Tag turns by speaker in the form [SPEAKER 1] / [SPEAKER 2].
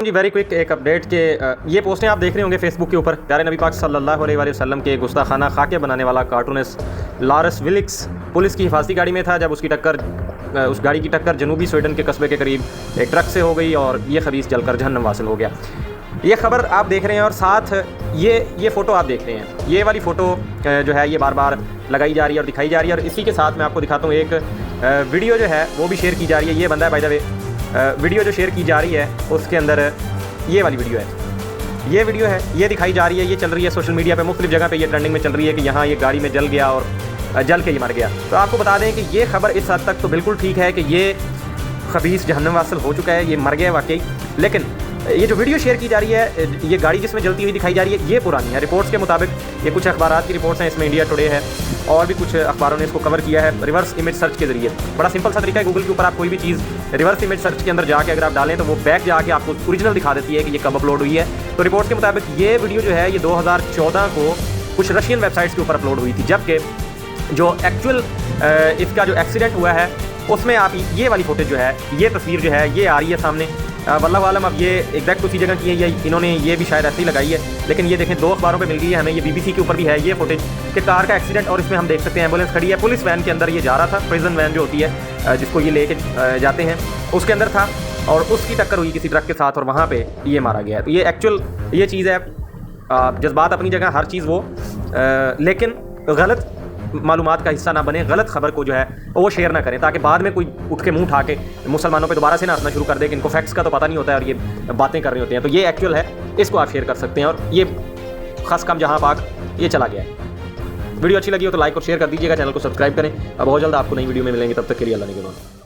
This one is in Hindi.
[SPEAKER 1] जी वेरी क्विक एक अपडेट के ये पोस्टें आप देख रहे होंगे फेसबुक के ऊपर। प्यारे नबी पाक सल्लल्लाहु अलैहि वसल्लम के गुस्ताखाना खाके बनाने वाला कार्टूनिस्ट लॉरेंस विलिक्स पुलिस की हिफाजती गाड़ी में था जब उस गाड़ी की टक्कर जनूबी स्वीडन के कस्बे के करीब एक ट्रक से हो गई और ये खबीस जलकर जहन्नम वासिल हो गया। ये खबर आप देख रहे हैं और साथ ये फ़ोटो आप देख रहे हैं। ये वाली फ़ोटो जो है ये बार बार लगाई जा रही है और दिखाई जा रही है और इसी के साथ मैं आपको दिखाता हूँ एक वीडियो जो है वो भी शेयर की जा रही है। ये बंदा है बाय द वे, वीडियो जो शेयर की जा रही है उसके अंदर ये वाली वीडियो है, ये वीडियो है, ये दिखाई जा रही है, ये चल रही है सोशल मीडिया पे मुख्तलिफ जगह पे ये ट्रेंडिंग में चल रही है कि यहाँ ये गाड़ी में जल गया और जल के ये मर गया। तो आपको बता दें कि ये खबर इस हद तक तो बिल्कुल ठीक है कि ये खबीस जहन्नम वासिल हो चुका है, ये मर गया वाकई। लेकिन ये जो वीडियो शेयर की जा रही है, ये गाड़ी जिसमें जलती हुई दिखाई जा रही है, ये पुरानी है। रिपोर्ट्स के मुताबिक ये कुछ अखबारात की रिपोर्ट्स हैं, इसमें इंडिया टुडे है और भी कुछ अखबारों ने इसको कवर किया है रिवर्स इमेज सर्च के जरिए। बड़ा सिंपल सा तरीका है, गूगल के ऊपर आप कोई भी चीज़ रिवर्स इमेज सर्च के अंदर जाके अगर आप डालें तो वो बैक जाके आपको ओरिजिनल दिखा देती है कि ये कब अपलोड हुई है। तो रिपोर्ट्स के मुताबिक ये वीडियो जो है ये 2014 को कुछ रशियन वेबसाइट्स के ऊपर अपलोड हुई थी, जबकि जो एक्चुअल इसका जो एक्सीडेंट हुआ है उसमें आप ये वाली फुटेज जो है, ये तस्वीर जो है ये आ रही है सामने। वल्लाहु आलम अब ये एग्जैक्ट उसी जगह की है, ये इन्होंने ये भी शायद ऐसे ही लगाई है, लेकिन ये देखें 2 अखबारों पे मिल गई है हमें। ये BBC के ऊपर भी है ये फुटेज कि कार का एक्सीडेंट और इसमें हम देख सकते हैं एम्बुलेंस खड़ी है, पुलिस वैन के अंदर ये जा रहा था, प्रिजन वैन जो होती है जिसको ये लेके जाते हैं उसके अंदर था और उसकी टक्कर हुई किसी ट्रक के साथ और वहाँ पर ये मारा गया है। तो ये एक्चुअल ये चीज़ है, जज्बात अपनी जगह हर चीज़ वो, लेकिन गलत मालूमात का हिस्सा ना बने, गलत खबर को जो है वो शेयर ना करें ताकि बाद में कोई उठ के मुंह उठा के मुसलमानों पे दोबारा से ना हंसना शुरू कर दे कि इनको फैक्ट्स का तो पता नहीं होता है और ये बातें कर रहे होते हैं। तो ये एक्चुअल है, इसको आप शेयर कर सकते हैं और ये खास काम जहां पाक ये चला गया है। वीडियो अच्छी लगी हो तो लाइक और शेयर कर दीजिएगा, चैनल को सब्सक्राइब करें। अब बहुत जल्द आपको नई वीडियो में मिलेंगे, तब तक के लिए अल्लाह ने के